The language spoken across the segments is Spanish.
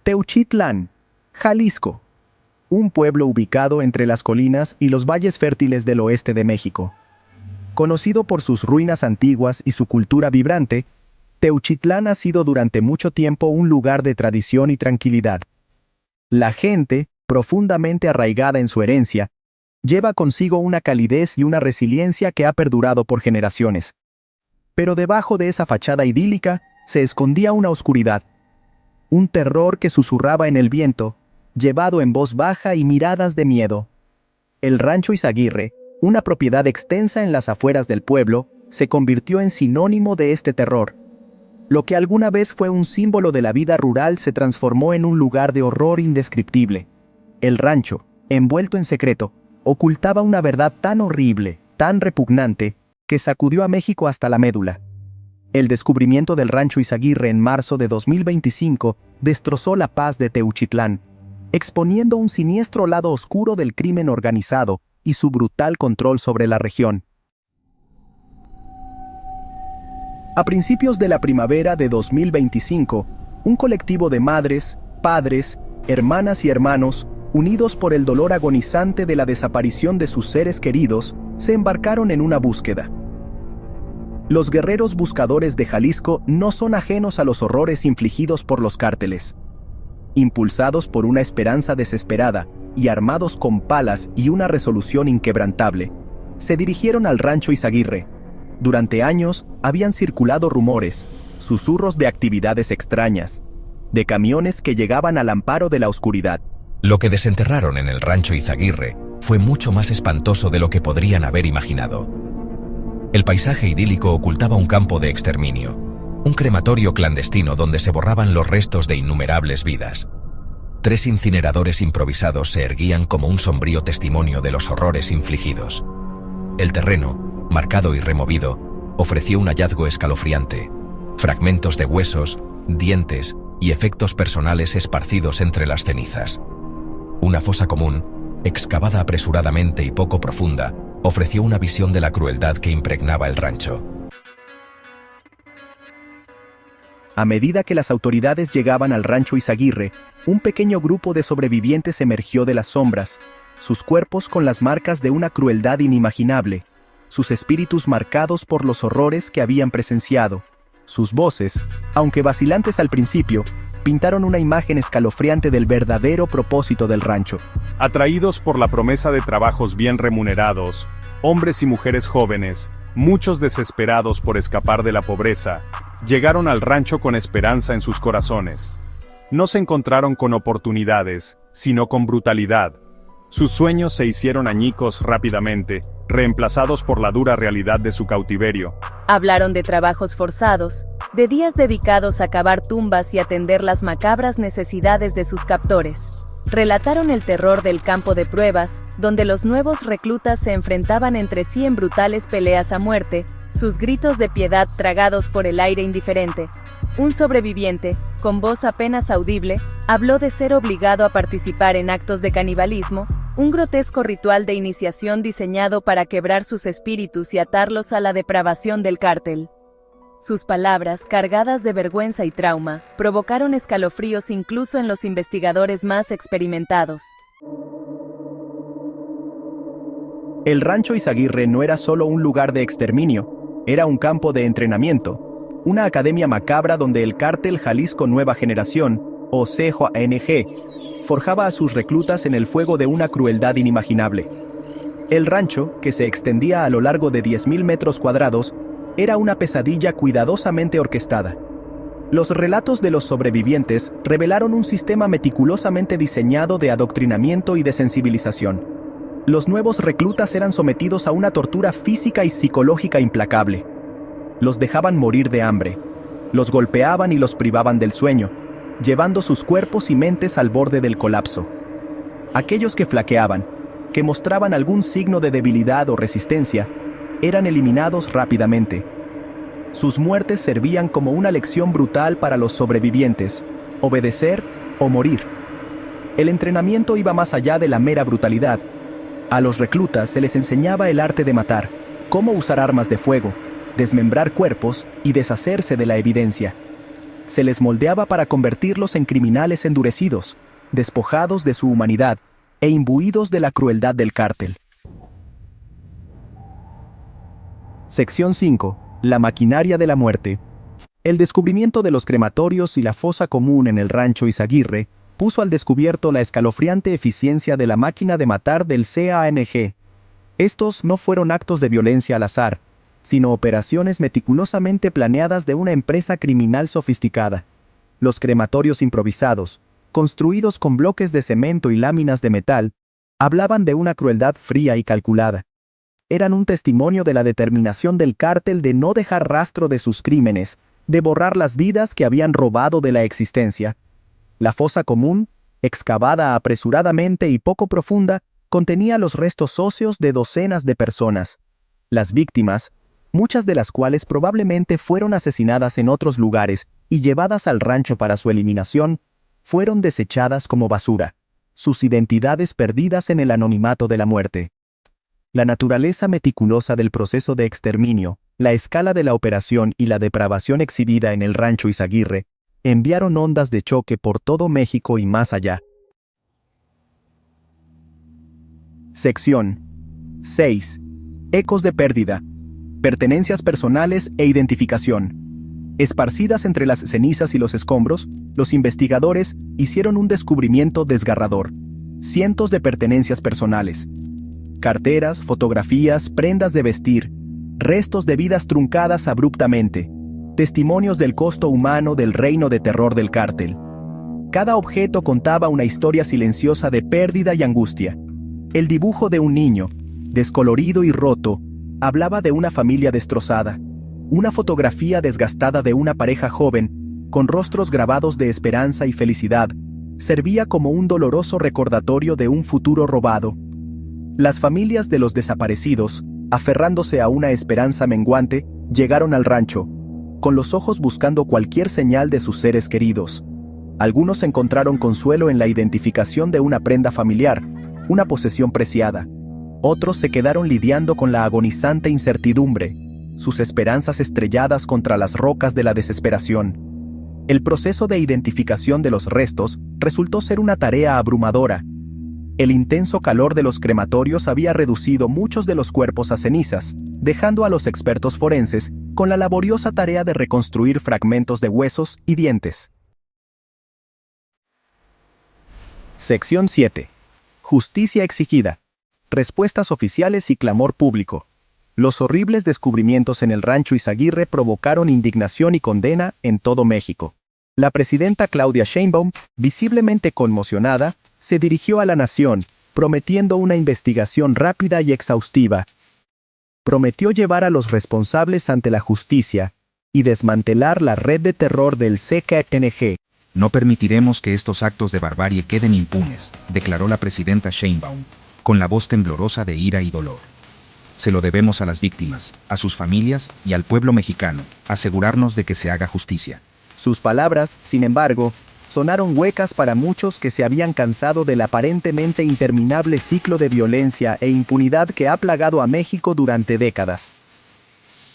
Teuchitlán, Jalisco, un pueblo ubicado entre las colinas y los valles fértiles del oeste de México. Conocido por sus ruinas antiguas y su cultura vibrante, Teuchitlán ha sido durante mucho tiempo un lugar de tradición y tranquilidad. La gente, profundamente arraigada en su herencia, lleva consigo una calidez y una resiliencia que ha perdurado por generaciones. Pero debajo de esa fachada idílica se escondía una oscuridad, un terror que susurraba en el viento, llevado en voz baja y miradas de miedo. El rancho Izaguirre, una propiedad extensa en las afueras del pueblo, se convirtió en sinónimo de este terror. Lo que alguna vez fue un símbolo de la vida rural se transformó en un lugar de horror indescriptible. El rancho, envuelto en secreto, ocultaba una verdad tan horrible, tan repugnante, que sacudió a México hasta la médula. El descubrimiento del rancho Izaguirre en marzo de 2025 destrozó la paz de Teuchitlán, exponiendo un siniestro lado oscuro del crimen organizado y su brutal control sobre la región. A principios de la primavera de 2025, un colectivo de madres, padres, hermanas y hermanos, unidos por el dolor agonizante de la desaparición de sus seres queridos, se embarcaron en una búsqueda. Los guerreros buscadores de Jalisco no son ajenos a los horrores infligidos por los cárteles. Impulsados por una esperanza desesperada y armados con palas y una resolución inquebrantable, se dirigieron al rancho Izaguirre. Durante años habían circulado rumores, susurros de actividades extrañas, de camiones que llegaban al amparo de la oscuridad. Lo que desenterraron en el rancho Izaguirre fue mucho más espantoso de lo que podrían haber imaginado. El paisaje idílico ocultaba un campo de exterminio, un crematorio clandestino donde se borraban los restos de innumerables vidas. 3 incineradores improvisados se erguían como un sombrío testimonio de los horrores infligidos. El terreno, marcado y removido, ofreció un hallazgo escalofriante: fragmentos de huesos, dientes y efectos personales esparcidos entre las cenizas. Una fosa común, excavada apresuradamente y poco profunda, ofreció una visión de la crueldad que impregnaba el rancho. A medida que las autoridades llegaban al rancho Izaguirre, un pequeño grupo de sobrevivientes emergió de las sombras, sus cuerpos con las marcas de una crueldad inimaginable, sus espíritus marcados por los horrores que habían presenciado. Sus voces, aunque vacilantes al principio, pintaron una imagen escalofriante del verdadero propósito del rancho. Atraídos por la promesa de trabajos bien remunerados, hombres y mujeres jóvenes, muchos desesperados por escapar de la pobreza, llegaron al rancho con esperanza en sus corazones. No se encontraron con oportunidades, sino con brutalidad. Sus sueños se hicieron añicos rápidamente, reemplazados por la dura realidad de su cautiverio. Hablaron de trabajos forzados, de días dedicados a cavar tumbas y atender las macabras necesidades de sus captores. Relataron el terror del campo de pruebas, donde los nuevos reclutas se enfrentaban entre sí en brutales peleas a muerte, sus gritos de piedad tragados por el aire indiferente. Un sobreviviente, con voz apenas audible, habló de ser obligado a participar en actos de canibalismo, un grotesco ritual de iniciación diseñado para quebrar sus espíritus y atarlos a la depravación del cártel. Sus palabras, cargadas de vergüenza y trauma, provocaron escalofríos incluso en los investigadores más experimentados. El rancho Izaguirre no era solo un lugar de exterminio, era un campo de entrenamiento, una academia macabra donde el cártel Jalisco Nueva Generación, o CJNG, forjaba a sus reclutas en el fuego de una crueldad inimaginable. El rancho, que se extendía a lo largo de 10.000 metros cuadrados, era una pesadilla cuidadosamente orquestada. Los relatos de los sobrevivientes revelaron un sistema meticulosamente diseñado de adoctrinamiento y de sensibilización. Los nuevos reclutas eran sometidos a una tortura física y psicológica implacable. Los dejaban morir de hambre, los golpeaban y los privaban del sueño, llevando sus cuerpos y mentes al borde del colapso. Aquellos que flaqueaban, que mostraban algún signo de debilidad o resistencia, eran eliminados rápidamente. Sus muertes servían como una lección brutal para los sobrevivientes: obedecer o morir. El entrenamiento iba más allá de la mera brutalidad. A los reclutas se les enseñaba el arte de matar, cómo usar armas de fuego, desmembrar cuerpos y deshacerse de la evidencia. Se les moldeaba para convertirlos en criminales endurecidos, despojados de su humanidad e imbuidos de la crueldad del cártel. Sección 5. La maquinaria de la muerte. El descubrimiento de los crematorios y la fosa común en el rancho Izaguirre puso al descubierto la escalofriante eficiencia de la máquina de matar del CANG. Estos no fueron actos de violencia al azar, sino operaciones meticulosamente planeadas de una empresa criminal sofisticada. Los crematorios improvisados, construidos con bloques de cemento y láminas de metal, hablaban de una crueldad fría y calculada. Eran un testimonio de la determinación del cártel de no dejar rastro de sus crímenes, de borrar las vidas que habían robado de la existencia. La fosa común, excavada apresuradamente y poco profunda, contenía los restos óseos de docenas de personas. Las víctimas, muchas de las cuales probablemente fueron asesinadas en otros lugares y llevadas al rancho para su eliminación, fueron desechadas como basura, sus identidades perdidas en el anonimato de la muerte. La naturaleza meticulosa del proceso de exterminio, la escala de la operación y la depravación exhibida en el rancho Izaguirre, enviaron ondas de choque por todo México y más allá. Sección 6. Ecos de pérdida. Pertenencias personales e identificación. Esparcidas entre las cenizas y los escombros, los investigadores hicieron un descubrimiento desgarrador. Cientos de pertenencias personales. Carteras, fotografías, prendas de vestir, restos de vidas truncadas abruptamente, testimonios del costo humano del reino de terror del cártel. Cada objeto contaba una historia silenciosa de pérdida y angustia. El dibujo de un niño, descolorido y roto, hablaba de una familia destrozada. Una fotografía desgastada de una pareja joven, con rostros grabados de esperanza y felicidad, servía como un doloroso recordatorio de un futuro robado. Las familias de los desaparecidos, aferrándose a una esperanza menguante, llegaron al rancho, con los ojos buscando cualquier señal de sus seres queridos. Algunos encontraron consuelo en la identificación de una prenda familiar, una posesión preciada. Otros se quedaron lidiando con la agonizante incertidumbre, sus esperanzas estrelladas contra las rocas de la desesperación. El proceso de identificación de los restos resultó ser una tarea abrumadora. El intenso calor de los crematorios había reducido muchos de los cuerpos a cenizas, dejando a los expertos forenses con la laboriosa tarea de reconstruir fragmentos de huesos y dientes. Sección 7. Justicia exigida. Respuestas oficiales y clamor público. Los horribles descubrimientos en el rancho Izaguirre provocaron indignación y condena en todo México. La presidenta Claudia Sheinbaum, visiblemente conmocionada, se dirigió a la nación, prometiendo una investigación rápida y exhaustiva. Prometió llevar a los responsables ante la justicia y desmantelar la red de terror del CANG. No permitiremos que estos actos de barbarie queden impunes, declaró la presidenta Sheinbaum, con la voz temblorosa de ira y dolor. Se lo debemos a las víctimas, a sus familias y al pueblo mexicano, asegurarnos de que se haga justicia. Sus palabras, sin embargo, sonaron huecas para muchos que se habían cansado del aparentemente interminable ciclo de violencia e impunidad que ha plagado a México durante décadas.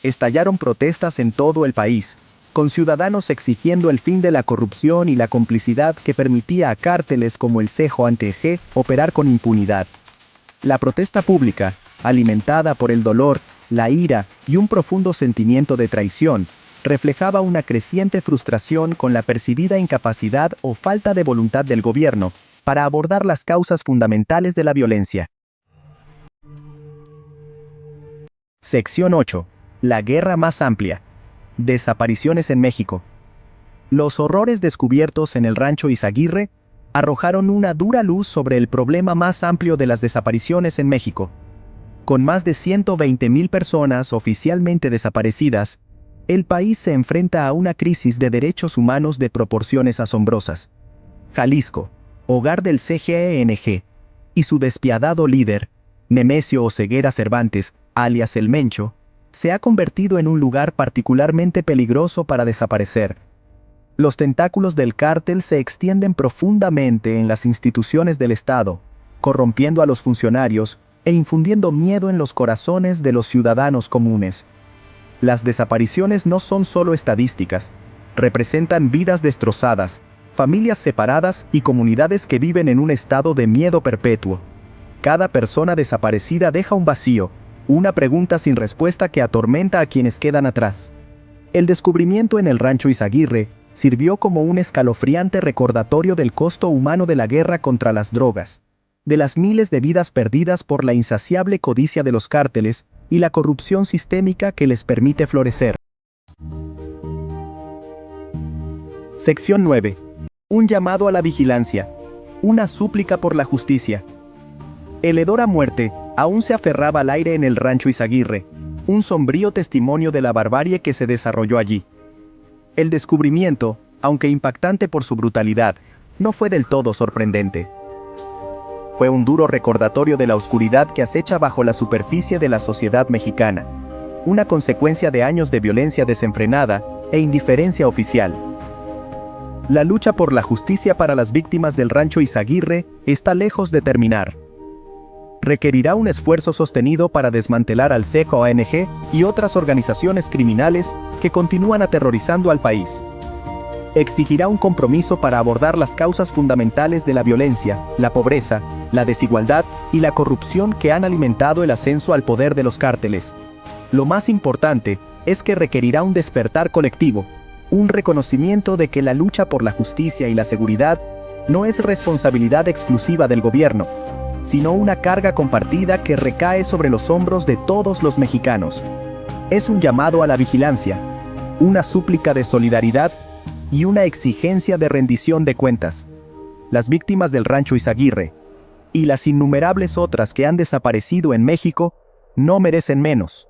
Estallaron protestas en todo el país, con ciudadanos exigiendo el fin de la corrupción y la complicidad que permitía a cárteles como el CANG operar con impunidad. La protesta pública, alimentada por el dolor, la ira y un profundo sentimiento de traición, reflejaba una creciente frustración con la percibida incapacidad o falta de voluntad del gobierno para abordar las causas fundamentales de la violencia. Sección 8. La guerra más amplia. Desapariciones en México. Los horrores descubiertos en el rancho Izaguirre arrojaron una dura luz sobre el problema más amplio de las desapariciones en México. Con más de 120,000 personas oficialmente desaparecidas, el país se enfrenta a una crisis de derechos humanos de proporciones asombrosas. Jalisco, hogar del CGENG, y su despiadado líder, Nemesio Oseguera Cervantes, alias El Mencho, se ha convertido en un lugar particularmente peligroso para desaparecer. Los tentáculos del cártel se extienden profundamente en las instituciones del Estado, corrompiendo a los funcionarios e infundiendo miedo en los corazones de los ciudadanos comunes. Las desapariciones no son solo estadísticas, representan vidas destrozadas, familias separadas y comunidades que viven en un estado de miedo perpetuo. Cada persona desaparecida deja un vacío, una pregunta sin respuesta que atormenta a quienes quedan atrás. El descubrimiento en el rancho Izaguirre sirvió como un escalofriante recordatorio del costo humano de la guerra contra las drogas, de las miles de vidas perdidas por la insaciable codicia de los cárteles y la corrupción sistémica que les permite florecer. Sección 9. Un llamado a la vigilancia. Una súplica por la justicia. El hedor a muerte aún se aferraba al aire en el rancho Izaguirre, un sombrío testimonio de la barbarie que se desarrolló allí. El descubrimiento, aunque impactante por su brutalidad, no fue del todo sorprendente. Fue un duro recordatorio de la oscuridad que acecha bajo la superficie de la sociedad mexicana, una consecuencia de años de violencia desenfrenada e indiferencia oficial. La lucha por la justicia para las víctimas del rancho Izaguirre está lejos de terminar. Requerirá un esfuerzo sostenido para desmantelar al CECOANG y otras organizaciones criminales que continúan aterrorizando al país. Exigirá un compromiso para abordar las causas fundamentales de la violencia, la pobreza, la desigualdad y la corrupción que han alimentado el ascenso al poder de los cárteles. Lo más importante es que requerirá un despertar colectivo, un reconocimiento de que la lucha por la justicia y la seguridad no es responsabilidad exclusiva del gobierno, sino una carga compartida que recae sobre los hombros de todos los mexicanos. Es un llamado a la vigilancia, una súplica de solidaridad y una exigencia de rendición de cuentas. Las víctimas del rancho Izaguirre y las innumerables otras que han desaparecido en México no merecen menos.